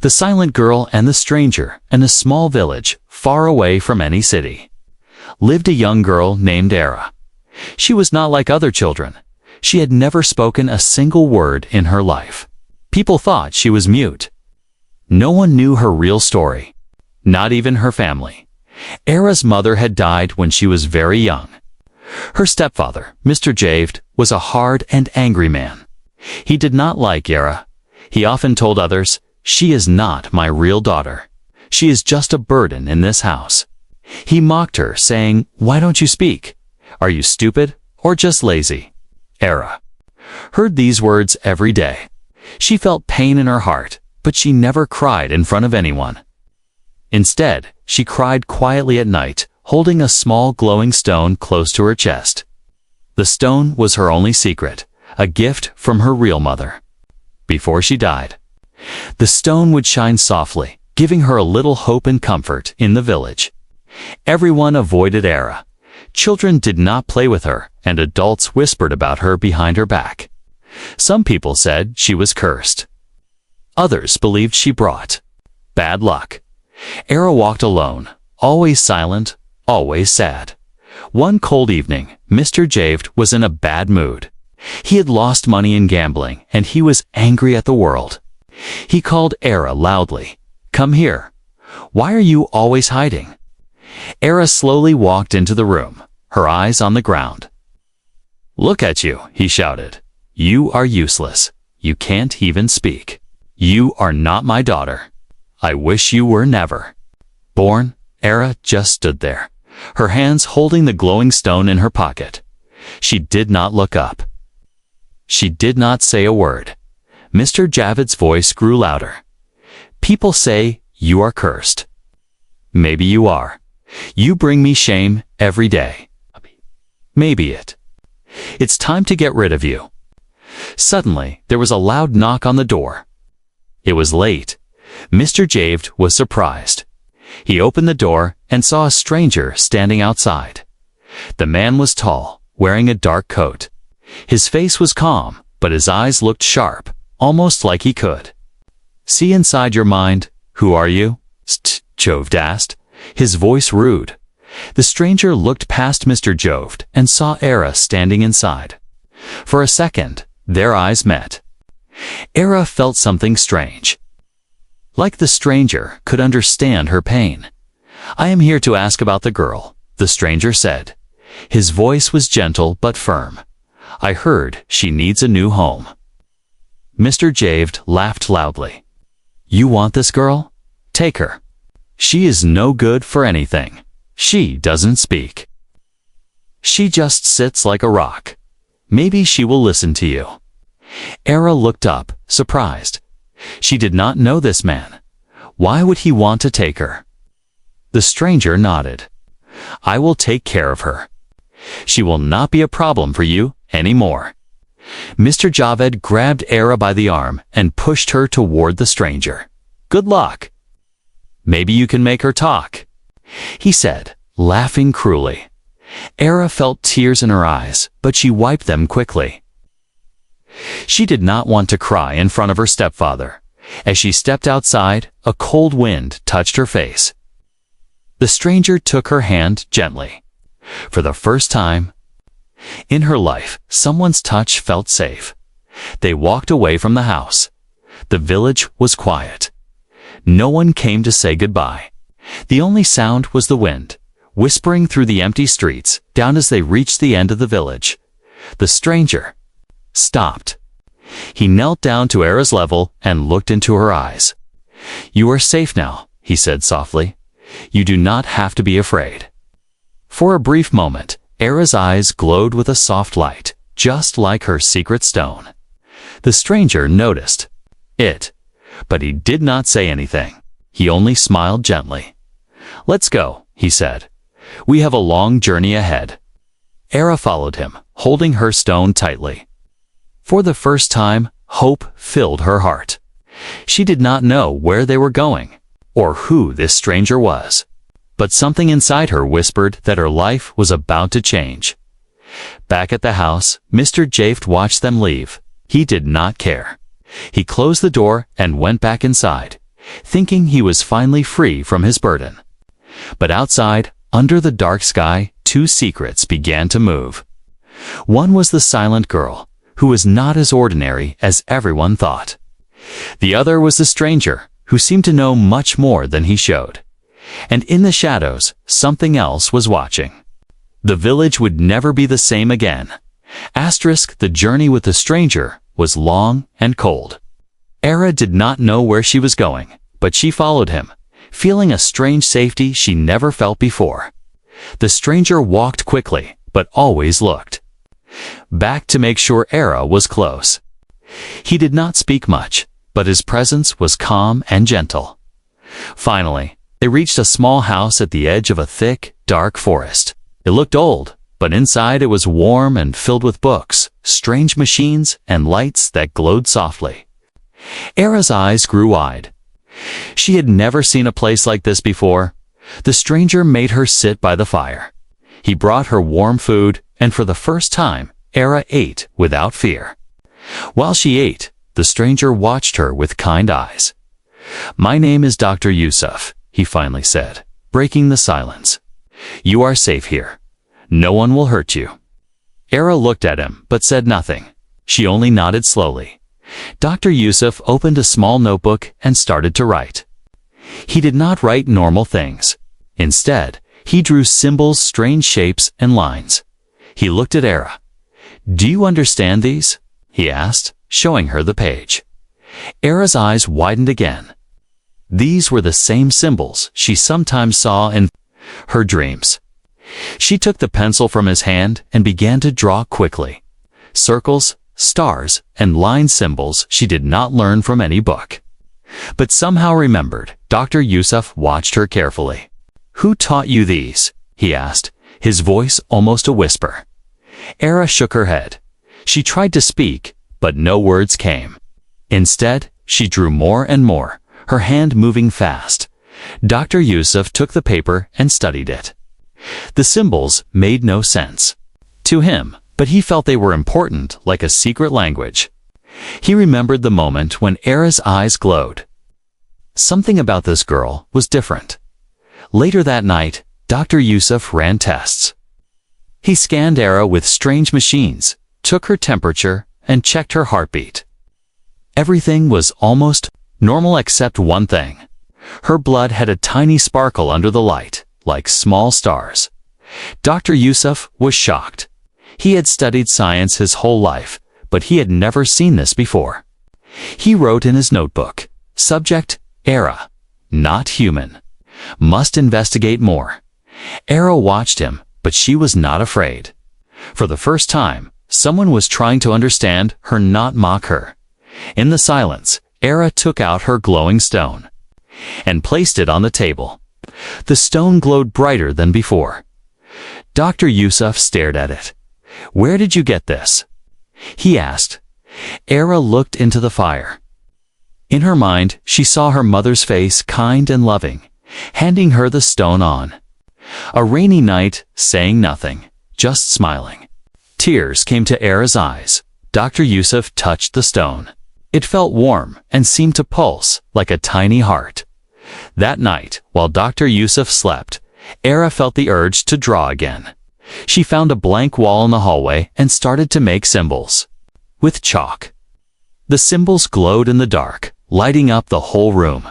The Silent Girl and the Stranger, in a small village, far away from any city, lived a young girl named Era. She was not like other children. She had never spoken a single word in her life. People thought she was mute. No one knew her real story, not even her family. Era's mother had died when she was very young. Her stepfather, Mr. Javed, was a hard and angry man. He did not like Era. He often told others, "She is not my real daughter. She is just a burden in this house." He mocked her, saying, "Why don't you speak? Are you stupid or just lazy?" Era heard these words every day. She felt pain in her heart, but she never cried in front of anyone. Instead, she cried quietly at night, holding a small glowing stone close to her chest. The stone was her only secret, a gift from her real mother. Before she died, the stone would shine softly, giving her a little hope and comfort in the village. Everyone avoided Era. Children did not play with her, and adults whispered about her behind her back. Some people said she was cursed. Others believed she brought bad luck. Era walked alone, always silent, always sad. One cold evening, Mr. Javed was in a bad mood. He had lost money in gambling, and he was angry at the world. He called Era loudly. "Come here. Why are you always hiding?" Era slowly walked into the room, her eyes on the ground. "Look at you," he shouted. "You are useless. You can't even speak. You are not my daughter. I wish you were never born." Era just stood there, her hands holding the glowing stone in her pocket. She did not look up. She did not say a word. Mr. Javed's voice grew louder. "People say you are cursed. Maybe you are. You bring me shame every day. Maybe it's time to get rid of you." Suddenly, there was a loud knock on the door. It was late. Mr. Javed was surprised. He opened the door and saw a stranger standing outside. The man was tall, wearing a dark coat. His face was calm, but his eyes looked sharp, almost like he could see inside your mind. "Who are you?" Javed asked, his voice rude. The stranger looked past Mr. Javed and saw Era standing inside. For a second, their eyes met. Era felt something strange. Like the stranger could understand her pain. "I am here to ask about the girl," the stranger said. His voice was gentle but firm. "I heard she needs a new home." Mr. Javed laughed loudly. "You want this girl? Take her. She is no good for anything. She doesn't speak. She just sits like a rock. Maybe she will listen to you." Era looked up, surprised. She did not know this man. Why would he want to take her? The stranger nodded. "I will take care of her. She will not be a problem for you anymore." Mr. Javed grabbed Era by the arm and pushed her toward the stranger. "Good luck. Maybe you can make her talk," he said, laughing cruelly. Era felt tears in her eyes, but she wiped them quickly. She did not want to cry in front of her stepfather. As she stepped outside, a cold wind touched her face. The stranger took her hand gently. For the first time in her life, someone's touch felt safe. They walked away from the house. The village was quiet. No one came to say goodbye. The only sound was the wind, whispering through the empty streets, down as they reached the end of the village. The stranger stopped. He knelt down to Era's level and looked into her eyes. "You are safe now," he said softly. "You do not have to be afraid." For a brief moment, Era's eyes glowed with a soft light, just like her secret stone. The stranger noticed it, but he did not say anything. He only smiled gently. "Let's go," he said. "We have a long journey ahead." Era followed him, holding her stone tightly. For the first time, hope filled her heart. She did not know where they were going, or who this stranger was, but something inside her whispered that her life was about to change. Back at the house, Mr. Javed watched them leave. He did not care. He closed the door and went back inside. thinking he was finally free from his burden. But outside, under the dark sky, two secrets began to move. One was the silent girl, who was not as ordinary as everyone thought. The other was the stranger, who seemed to know much more than he showed. And in the shadows, something else was watching. The village would never be the same again. The journey with the stranger was long and cold. Era did not know where she was going, but she followed him, feeling a strange safety she never felt before. The stranger walked quickly, but always looked back to make sure Era was close. He did not speak much, but his presence was calm and gentle. Finally, they reached a small house at the edge of a thick, dark forest. It looked old, but inside it was warm and filled with books, strange machines, and lights that glowed softly. Era's eyes grew wide. She had never seen a place like this before. The stranger made her sit by the fire. He brought her warm food, and for the first time, Era ate without fear. While she ate, the stranger watched her with kind eyes. "My name is Dr. Yusuf," he finally said, breaking the silence. "You are safe here. No one will hurt you." Era looked at him, but said nothing. She only nodded slowly. Dr. Yusuf opened a small notebook and started to write. He did not write normal things. Instead, he drew symbols, strange shapes, and lines. He looked at Era. "Do you understand these?" he asked, showing her the page. Era's eyes widened again. These were the same symbols she sometimes saw in her dreams. She took the pencil from his hand and began to draw quickly. Circles, stars, and line symbols she did not learn from any book, but somehow remembered. Dr. Yusuf watched her carefully. "Who taught you these?" he asked, his voice almost a whisper. Era shook her head. She tried to speak, but no words came. Instead, she drew more and more, her hand moving fast. Dr. Yusuf took the paper and studied it. The symbols made no sense to him, but he felt they were important, like a secret language. He remembered the moment when Era's eyes glowed. Something about this girl was different. Later that night, Dr. Yusuf ran tests. He scanned Era with strange machines, took her temperature, and checked her heartbeat. Everything was almost normal except one thing. Her blood had a tiny sparkle under the light, like small stars. Dr. Yusuf was shocked. He had studied science his whole life, but he had never seen this before. He wrote in his notebook, "Subject, Era, not human. Must investigate more." Era watched him, but she was not afraid. For the first time, someone was trying to understand her, not mock her. In the silence, Era took out her glowing stone and placed it on the table. The stone glowed brighter than before. Dr. Yusuf stared at it. "Where did you get this?" he asked. Era looked into the fire. In her mind, she saw her mother's face, kind and loving, handing her the stone on. A rainy night, saying nothing, just smiling. Tears came to Era's eyes. Dr. Yusuf touched the stone. It felt warm and seemed to pulse like a tiny heart. That night, while Dr. Yusuf slept, Era felt the urge to draw again. She found a blank wall in the hallway and started to make symbols with chalk. The symbols glowed in the dark, lighting up the whole room.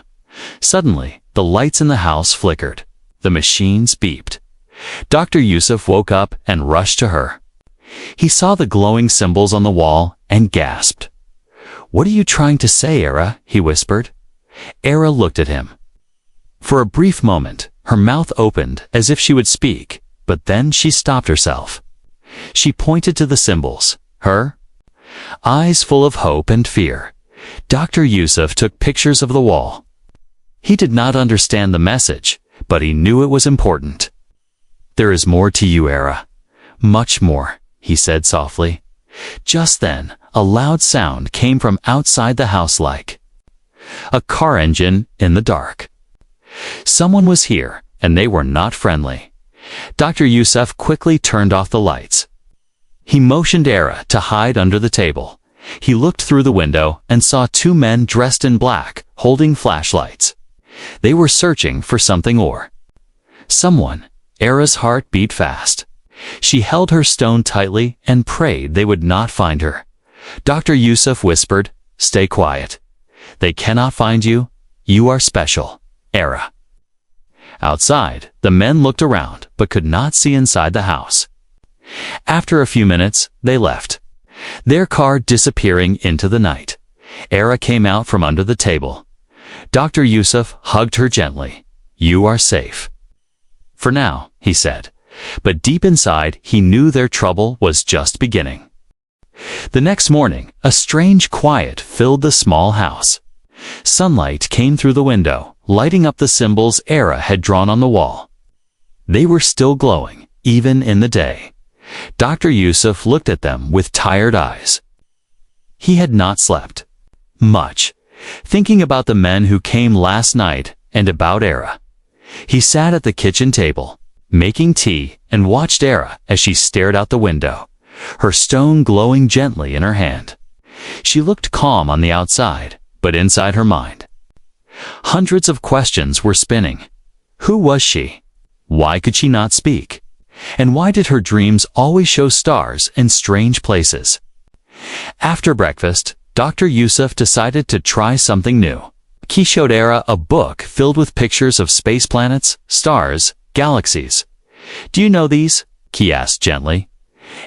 Suddenly, the lights in the house flickered. The machines beeped. Dr. Yusuf woke up and rushed to her. He saw the glowing symbols on the wall and gasped. "What are you trying to say, Era?" he whispered. Era looked at him. For a brief moment, her mouth opened as if she would speak, but then she stopped herself. She pointed to the symbols, her eyes full of hope and fear. Dr. Yusuf took pictures of the wall. He did not understand the message, but he knew it was important. "There is more to you, Era. Much more," he said softly. Just then, a loud sound came from outside the house, like a car engine in the dark. Someone was here, and they were not friendly. Dr. Yusuf quickly turned off the lights. He motioned Era to hide under the table, He looked through the window and saw two men dressed in black, holding flashlights. They were searching for something or someone. Era's heart beat fast. She held her stone tightly and prayed they would not find her. Dr. Yusuf whispered, "Stay quiet. They cannot find you. You are special, Era." Outside, the men looked around but could not see inside the house. After a few minutes, they left, their car disappearing into the night. Era came out from under the table. Dr. Yusuf hugged her gently. "You are safe." "For now," he said, but deep inside he knew their trouble was just beginning. The next morning, a strange quiet filled the small house. Sunlight came through the window, lighting up the symbols Era had drawn on the wall. They were still glowing, even in the day. Dr. Yusuf looked at them with tired eyes. He had not slept much, thinking about the men who came last night and about Era. He sat at the kitchen table, making tea, and watched Era as she stared out the window, her stone glowing gently in her hand. She looked calm on the outside, but inside her mind, hundreds of questions were spinning. Who was she? Why could she not speak? And why did her dreams always show stars in strange places? After breakfast, Dr. Yusuf decided to try something new. He showed Era a book filled with pictures of space planets, stars, galaxies. "Do you know these?" he asked gently.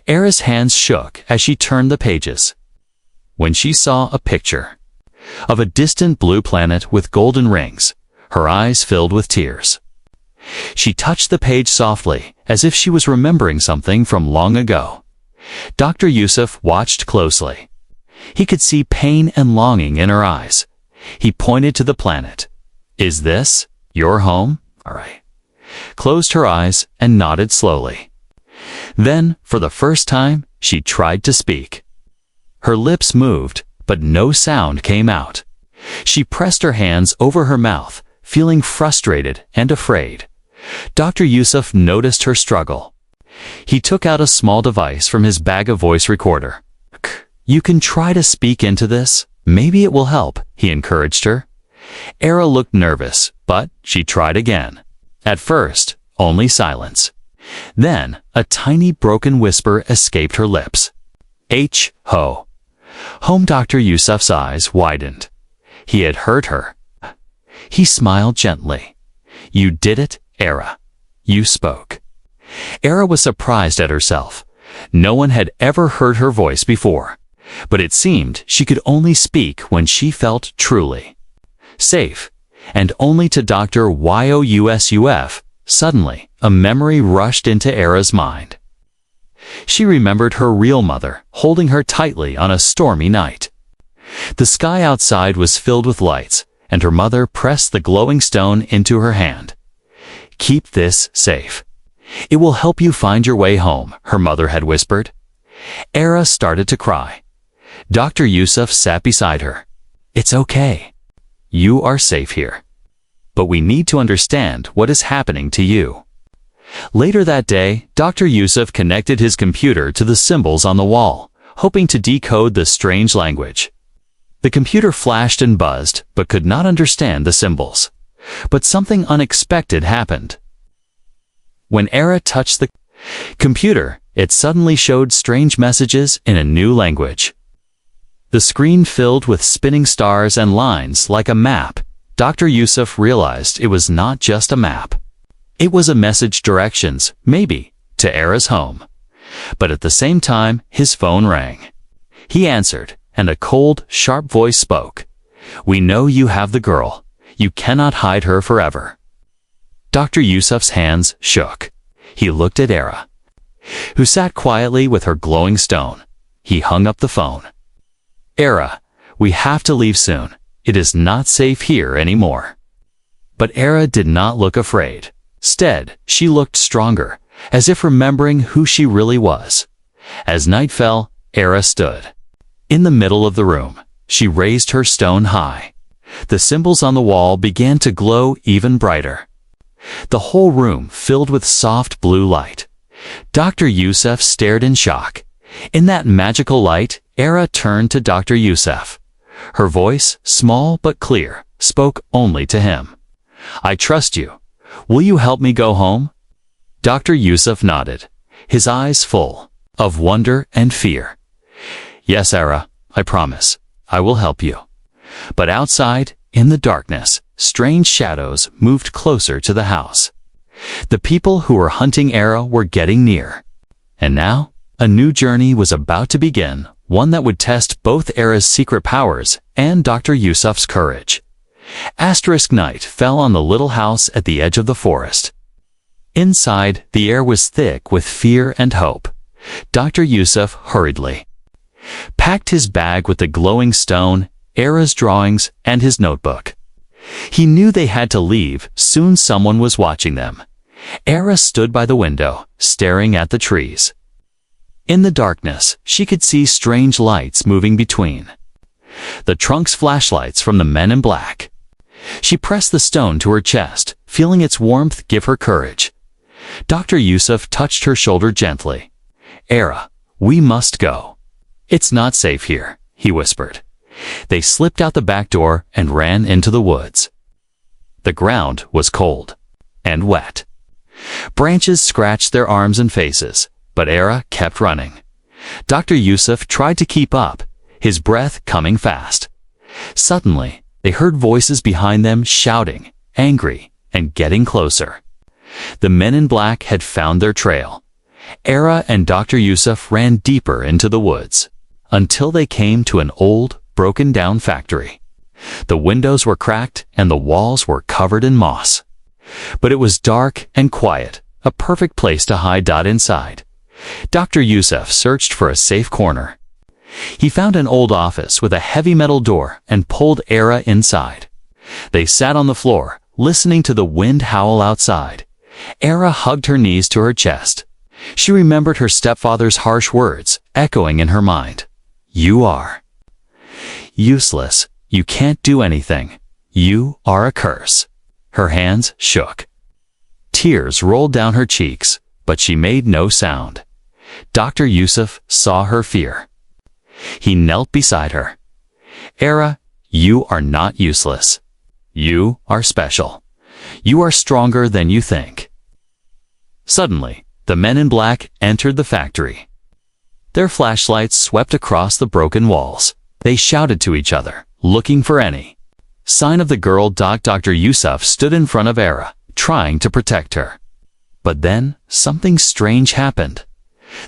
Era's hands shook as she turned the pages. When she saw a picture of a distant blue planet with golden rings, her eyes filled with tears. She touched the page softly, as if she was remembering something from long ago. Dr. Yusuf watched closely. He could see pain and longing in her eyes. He pointed to the planet. "Is this your home?" "All right." Closed her eyes and nodded slowly. Then, for the first time, she tried to speak. Her lips moved, but no sound came out. She pressed her hands over her mouth, feeling frustrated and afraid. Dr. Yusuf noticed her struggle. He took out a small device from his bag of voice recorder. "You can try to speak into this. Maybe it will help," he encouraged her. Era looked nervous, but she tried again. At first, only silence. Then, a tiny broken whisper escaped her lips. "Ho." Home. Dr. Yusuf's eyes widened. He had heard her. He smiled gently. "You did it, Era. You spoke." Era was surprised at herself. No one had ever heard her voice before, but it seemed she could only speak when she felt truly safe. And only to Dr. Yusuf, suddenly, a memory rushed into Era's mind. She remembered her real mother, holding her tightly on a stormy night. The sky outside was filled with lights, and her mother pressed the glowing stone into her hand. "Keep this safe. It will help you find your way home," her mother had whispered. Era started to cry. Dr. Yusuf sat beside her. "It's okay. You are safe here. But we need to understand what is happening to you." Later that day, Dr. Yusuf connected his computer to the symbols on the wall, hoping to decode the strange language. The computer flashed and buzzed, but could not understand the symbols. But something unexpected happened. When Era touched the computer, it suddenly showed strange messages in a new language. The screen filled with spinning stars and lines like a map. Dr. Yusuf realized it was not just a map. It was a message directions, maybe, to Era's home. But at the same time, his phone rang. He answered, and a cold, sharp voice spoke. "We know you have the girl. You cannot hide her forever." Dr. Yusuf's hands shook. He looked at Era, who sat quietly with her glowing stone. He hung up the phone. "Era, we have to leave soon. It is not safe here anymore." But Era did not look afraid. Instead, she looked stronger, as if remembering who she really was. As night fell, Era stood in the middle of the room. She raised her stone high. The symbols on the wall began to glow even brighter. The whole room filled with soft blue light. Dr. Yusuf stared in shock. In that magical light, Era turned to Dr. Yusuf. Her voice, small but clear, spoke only to him. "I trust you. Will you help me go home?" Dr. Yusuf nodded, his eyes full of wonder and fear. "Yes, Era, I promise. I will help you." But outside, in the darkness, strange shadows moved closer to the house. The people who were hunting Era were getting near. And now, a new journey was about to begin, one that would test both Era's secret powers and Dr. Yusuf's courage. Asterisk night fell on the little house at the edge of the forest. Inside, the air was thick with fear and hope. Dr. Yusuf hurriedly packed his bag with the glowing stone, Era's drawings, and his notebook. He knew they had to leave, soon someone was watching them. Era stood by the window, staring at the trees. In the darkness, she could see strange lights moving between the trunks, flashlights from the men in black. She pressed the stone to her chest, feeling its warmth give her courage. Dr. Yusuf touched her shoulder gently. "Era, we must go." "It's not safe here," he whispered. They slipped out the back door and ran into the woods. The ground was cold and wet. Branches scratched their arms and faces, but Era kept running. Dr. Yusuf tried to keep up, his breath coming fast. Suddenly, they heard voices behind them shouting, angry, and getting closer. The men in black had found their trail. Era and Dr. Yusuf ran deeper into the woods, until they came to an old, broken-down factory. The windows were cracked and the walls were covered in moss. But it was dark and quiet, a perfect place to hide. Inside, Dr. Yusuf searched for a safe corner. He found an old office with a heavy metal door and pulled Era inside. They sat on the floor, listening to the wind howl outside. Era hugged her knees to her chest. She remembered her stepfather's harsh words, echoing in her mind. "You are useless. You can't do anything. You are a curse." Her hands shook. Tears rolled down her cheeks, but she made no sound. Dr. Yusuf saw her fear. He knelt beside her. "Era, you are not useless. You are special. You are stronger than you think." Suddenly, the men in black entered the factory. Their flashlights swept across the broken walls. They shouted to each other, looking for any sign of the girl. Dr. Yusuf stood in front of Era, trying to protect her. But then, something strange happened.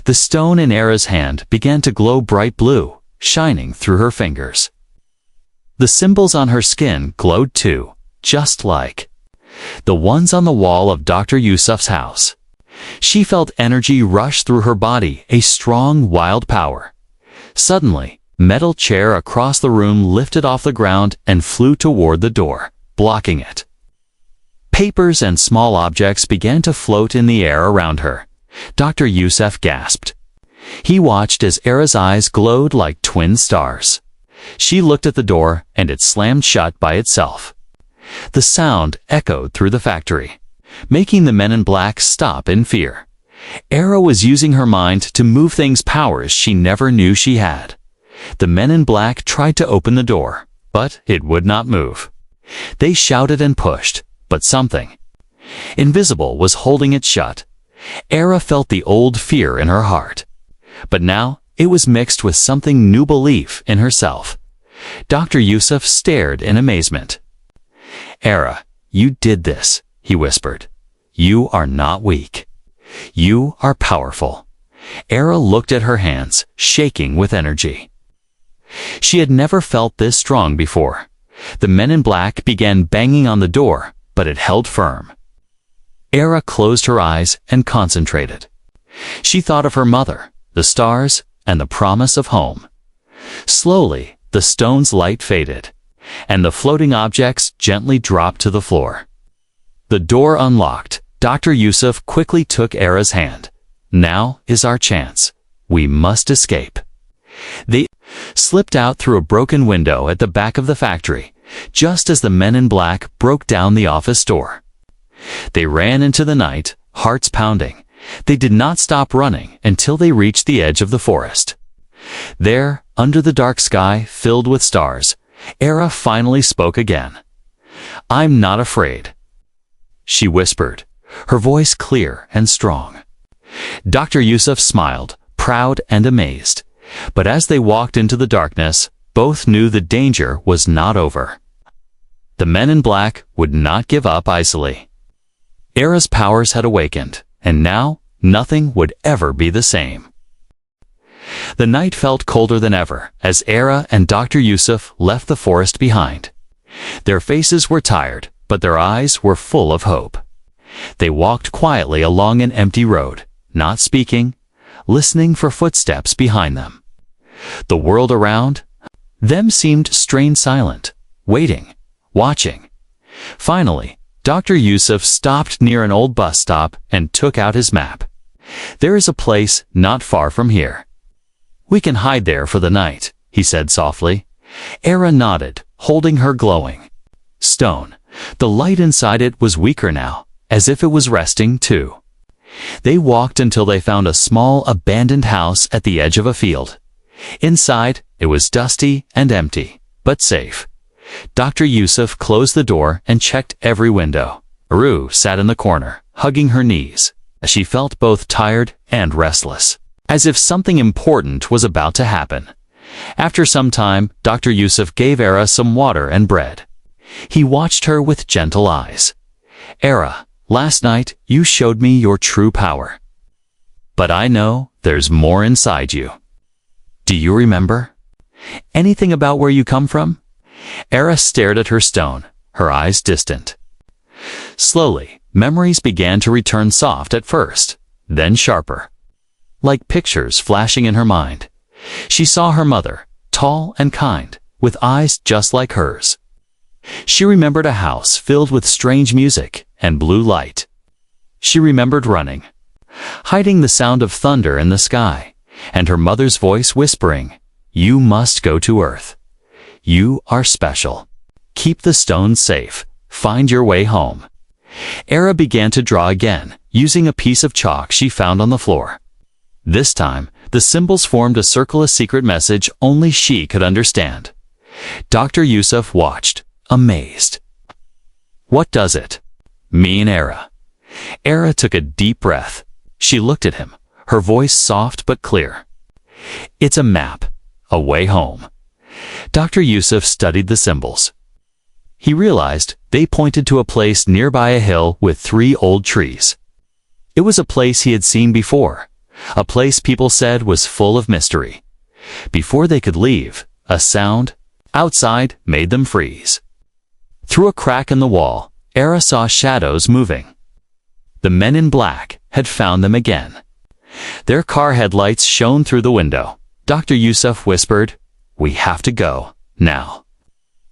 The stone in Era's hand began to glow bright blue, shining through her fingers. The symbols on her skin glowed too, just like the ones on the wall of Dr. Yusuf's house. She felt energy rush through her body, a strong, wild power. Suddenly, metal chair across the room lifted off the ground and flew toward the door, blocking it. Papers and small objects began to float in the air around her. Dr. Yusuf gasped. He watched as Era's eyes glowed like twin stars. She looked at the door, and it slammed shut by itself. The sound echoed through the factory, making the men in black stop in fear. Era was using her mind to move things, powers she never knew she had. The men in black tried to open the door, but it would not move. They shouted and pushed, but something invisible was holding it shut. Era felt the old fear in her heart, but now it was mixed with something new, belief in herself. Dr. Yusuf stared in amazement. "Era, you did this," he whispered. "You are not weak. You are powerful." Era looked at her hands, shaking with energy. She had never felt this strong before. The men in black began banging on the door, but it held firm. Era closed her eyes and concentrated. She thought of her mother, the stars, and the promise of home. Slowly, the stone's light faded, and the floating objects gently dropped to the floor. The door unlocked. Dr. Yusuf quickly took Era's hand. "Now is our chance. We must escape." They slipped out through a broken window at the back of the factory, just as the men in black broke down the office door. They ran into the night, hearts pounding, They did not stop running until they reached the edge of the forest. There, under the dark sky filled with stars, Era finally spoke again. "I'm not afraid," she whispered, her voice clear and strong. Dr. Yusuf smiled, proud and amazed, but as they walked into the darkness, both knew the danger was not over. The men in black would not give up easily. Era's powers had awakened, and now nothing would ever be the same. The night felt colder than ever as Era and Dr. Yusuf left the forest behind. Their faces were tired, but their eyes were full of hope. They walked quietly along an empty road, not speaking, listening for footsteps behind them. The world around them seemed strained, silent, waiting, watching. Finally, Dr. Yusuf stopped near an old bus stop and took out his map. "There is a place not far from here. We can hide there for the night," he said softly. Era nodded, holding her glowing stone. The light inside it was weaker now, as if it was resting too. They walked until they found a small abandoned house at the edge of a field. Inside, it was dusty and empty, but safe. Dr. Yusuf closed the door and checked every window. Aru sat in the corner, hugging her knees, as she felt both tired and restless, as if something important was about to happen. After some time, Dr. Yusuf gave Era some water and bread. He watched her with gentle eyes. "Era, last night you showed me your true power. But I know there's more inside you. Do you remember anything about where you come from?" Era stared at her stone, her eyes distant. Slowly, memories began to return, soft at first, then sharper, like pictures flashing in her mind. She saw her mother, tall and kind, with eyes just like hers. She remembered a house filled with strange music and blue light. She remembered running, hiding the sound of thunder in the sky, and her mother's voice whispering, "You must go to Earth. You are special. Keep the stones safe. Find your way home." Era began to draw again, using a piece of chalk she found on the floor. This time, the symbols formed a circle, a secret message only she could understand. Dr. Yusuf watched, amazed. "What does it mean, Era?" Era took a deep breath. She looked at him, her voice soft but clear. "It's a map, a way home." Dr. Yusuf studied the symbols. He realized they pointed to a place nearby a hill with 3 old trees. It was a place he had seen before, a place people said was full of mystery. Before they could leave, a sound outside made them freeze. Through a crack in the wall, Era saw shadows moving. The men in black had found them again. Their car headlights shone through the window. Dr. Yusuf whispered, "We have to go, now."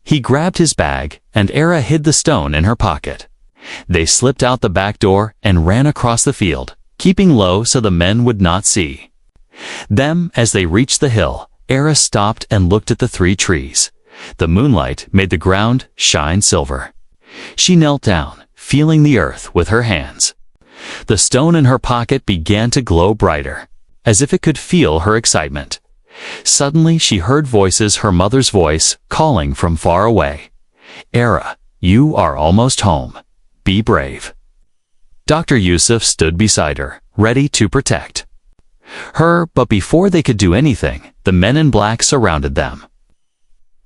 He grabbed his bag, and Era hid the stone in her pocket. They slipped out the back door and ran across the field, keeping low so the men would not see them. As they reached the hill, Era stopped and looked at the 3 trees. The moonlight made the ground shine silver. She knelt down, feeling the earth with her hands. The stone in her pocket began to glow brighter, as if it could feel her excitement. Suddenly she heard voices, her mother's voice, calling from far away. "Era, you are almost home. Be brave." Dr. Yusuf stood beside her, ready to protect her, but before they could do anything, the men in black surrounded them.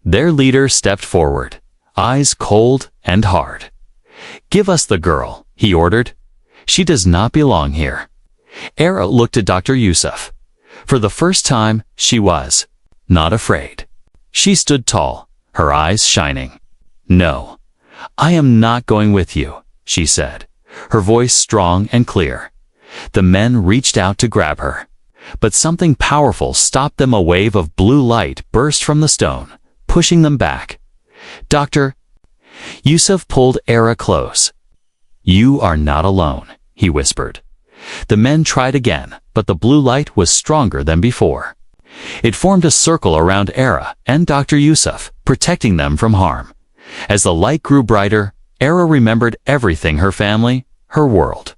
Their leader stepped forward, eyes cold and hard. "Give us the girl," he ordered. "She does not belong here." Era looked at Dr. Yusuf. For the first time, she was not afraid. She stood tall, her eyes shining. "No, I am not going with you," she said, her voice strong and clear. The men reached out to grab her, but something powerful stopped them. A wave of blue light burst from the stone, pushing them back. Dr. Yusuf pulled Era close. "You are not alone," he whispered. The men tried again, but the blue light was stronger than before. It formed a circle around Era and Dr. Yusuf, protecting them from harm. As the light grew brighter, Era remembered everything: her family, her world.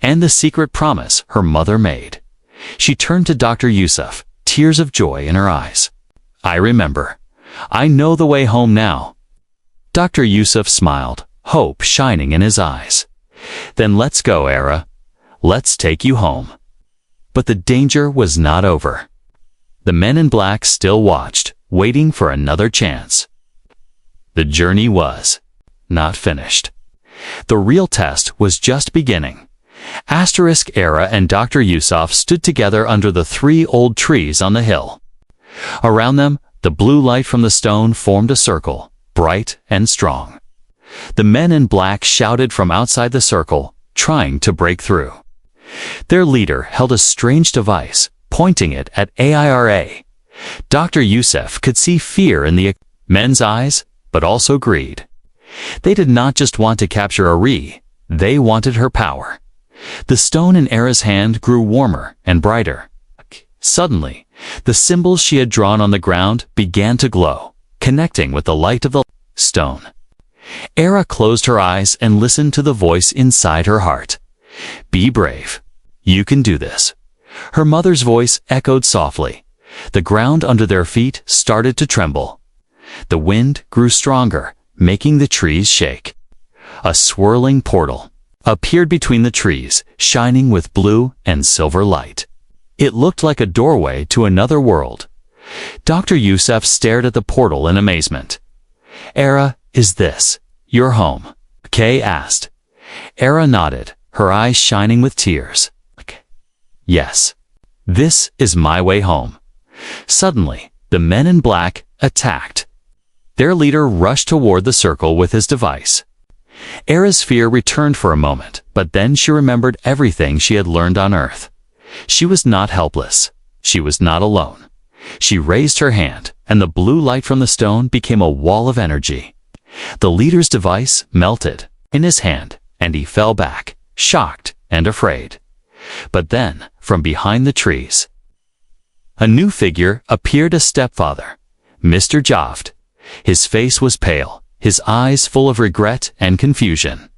and the secret promise her mother made. She turned to Dr. Yusuf, tears of joy in her eyes. "I remember. I know the way home now." Dr. Yusuf smiled, hope shining in his eyes. "Then let's go, Era. Let's take you home." But the danger was not over. The men in black still watched, waiting for another chance. The journey was not finished. The real test was just beginning. Era and Dr. Yusuf stood together under the 3 old trees on the hill. Around them, the blue light from the stone formed a circle, bright and strong. The men in black shouted from outside the circle, trying to break through. Their leader held a strange device, pointing it at Aira. Dr. Yusuf could see fear in the men's eyes, but also greed. They did not just want to capture Ari, they wanted her power. The stone in Era's hand grew warmer and brighter. Suddenly, the symbols she had drawn on the ground began to glow, connecting with the light of the stone. Era closed her eyes and listened to the voice inside her heart. "Be brave. You can do this." Her mother's voice echoed softly. The ground under their feet started to tremble. The wind grew stronger, making the trees shake. A swirling portal appeared between the trees, shining with blue and silver light. It looked like a doorway to another world. Dr. Yusuf stared at the portal in amazement. "Era, is this your home?" Kay asked. Era nodded, her eyes shining with tears. "Yes. This is my way home." Suddenly, the men in black attacked. Their leader rushed toward the circle with his device. Era's fear returned for a moment, but then she remembered everything she had learned on Earth. She was not helpless. She was not alone. She raised her hand, and the blue light from the stone became a wall of energy. The leader's device melted in his hand, and he fell back, shocked and afraid. But then, from behind the trees, a new figure appeared, a stepfather, Mr. Jaft. His face was pale, his eyes full of regret and confusion.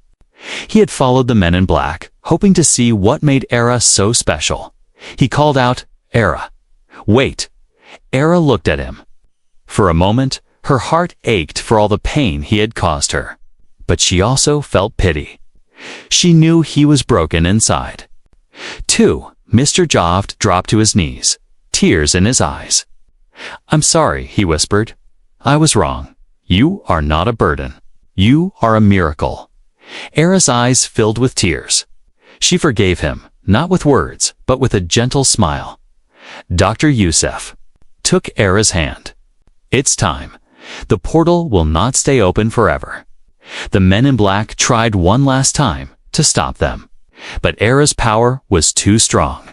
He had followed the men in black, hoping to see what made Era so special. He called out, "Era, wait." Era looked at him. For a moment, her heart ached for all the pain he had caused her. But she also felt pity. She knew he was broken inside. Too, Mr. Jaft dropped to his knees, tears in his eyes. "I'm sorry," he whispered. "I was wrong. You are not a burden. You are a miracle." Era's eyes filled with tears. She forgave him, not with words, but with a gentle smile. Dr. Yusuf took Era's hand. "It's time. The portal will not stay open forever." The men in black tried one last time to stop them, but Era's power was too strong.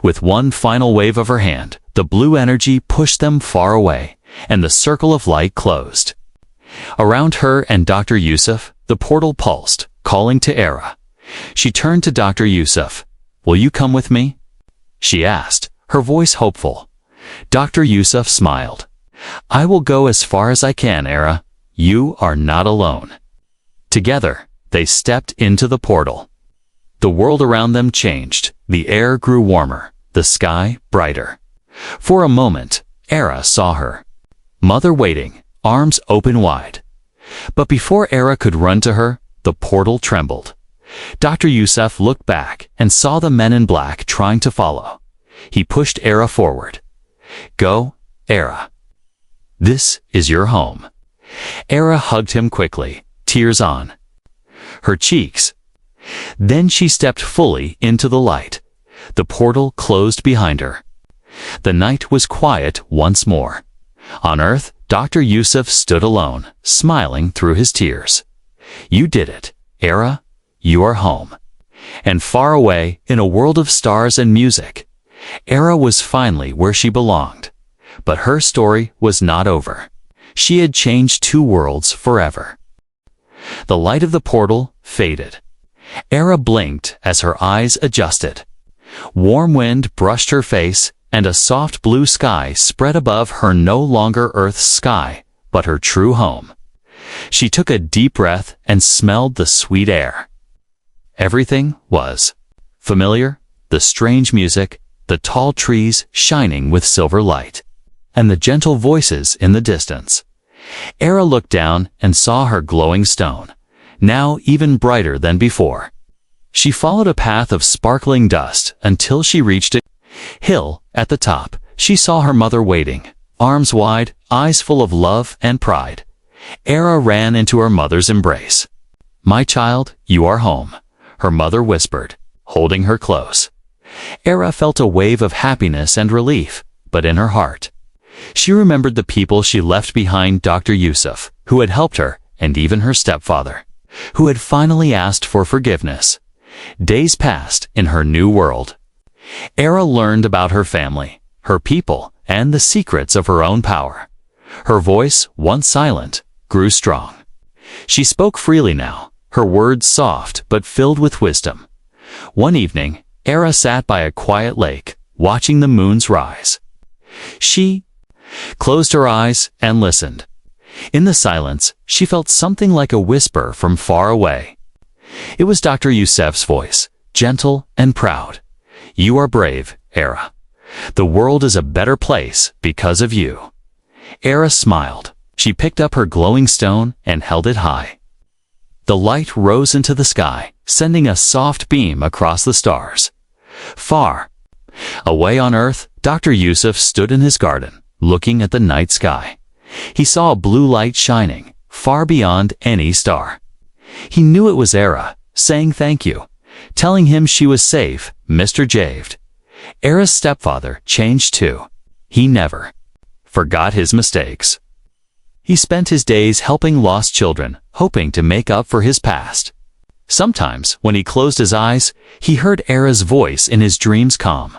With one final wave of her hand, the blue energy pushed them far away, and the circle of light closed. Around her and Dr. Yusuf, the portal pulsed, calling to Era. She turned to Dr. Yusuf. "Will you come with me?" she asked, her voice hopeful. Dr. Yusuf smiled. "I will go as far as I can, Era. You are not alone." Together, they stepped into the portal. The world around them changed. The air grew warmer, the sky brighter. For a moment, Era saw her mother waiting, arms open wide. But before Era could run to her, the portal trembled. Dr. Yusuf looked back and saw the men in black trying to follow. He pushed Era forward. "Go, Era. This is your home." Era hugged him quickly, tears on her cheeks. Then she stepped fully into the light. The portal closed behind her. The night was quiet once more. On Earth, Dr. Yusuf stood alone, smiling through his tears. "You did it, Era. You are home." And far away, in a world of stars and music, Era was finally where she belonged. But her story was not over. She had changed 2 worlds forever. The light of the portal faded. Era blinked as her eyes adjusted. Warm wind brushed her face, and a soft blue sky spread above her, no longer Earth's sky, but her true home. She took a deep breath and smelled the sweet air. Everything was familiar, the strange music, the tall trees shining with silver light, and the gentle voices in the distance. Era looked down and saw her glowing stone, now even brighter than before. She followed a path of sparkling dust until she reached a hill. At the top, she saw her mother waiting, arms wide, eyes full of love and pride. Era ran into her mother's embrace. "My child, you are home," her mother whispered, holding her close. Era felt a wave of happiness and relief, but in her heart, she remembered the people she left behind: Dr. Yusuf, who had helped her, and even her stepfather, who had finally asked for forgiveness. Days passed in her new world. Era learned about her family, her people, and the secrets of her own power. Her voice, once silent, grew strong. She spoke freely now, her words soft but filled with wisdom. One evening, Era sat by a quiet lake, watching the moon's rise. She closed her eyes and listened. In the silence, she felt something like a whisper from far away. It was Dr. Yusuf's voice, gentle and proud. "You are brave, Era. The world is a better place because of you." Era smiled. She picked up her glowing stone and held it high. The light rose into the sky, sending a soft beam across the stars. Far away on Earth, Dr. Yusuf stood in his garden, looking at the night sky. He saw a blue light shining, far beyond any star. He knew it was Era, saying thank you, telling him she was safe. Mr. Javed, Era's stepfather, changed too. He never forgot his mistakes. He spent his days helping lost children, hoping to make up for his past. Sometimes, when he closed his eyes, he heard Era's voice in his dreams, calm,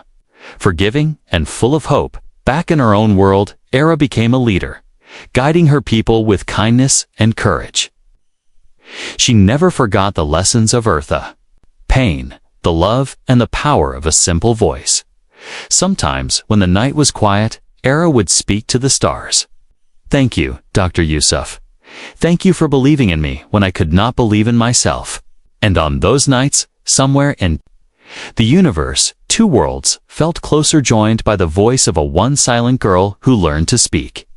forgiving, and full of hope. Back in her own world, Era became a leader, guiding her people with kindness and courage. She never forgot the lessons of Eartha: pain, the love, and the power of a simple voice. Sometimes, when the night was quiet, Era would speak to the stars. "Thank you, Dr. Yusuf. Thank you for believing in me when I could not believe in myself." And on those nights, somewhere in the universe, two worlds felt closer, joined by the voice of a one silent girl who learned to speak.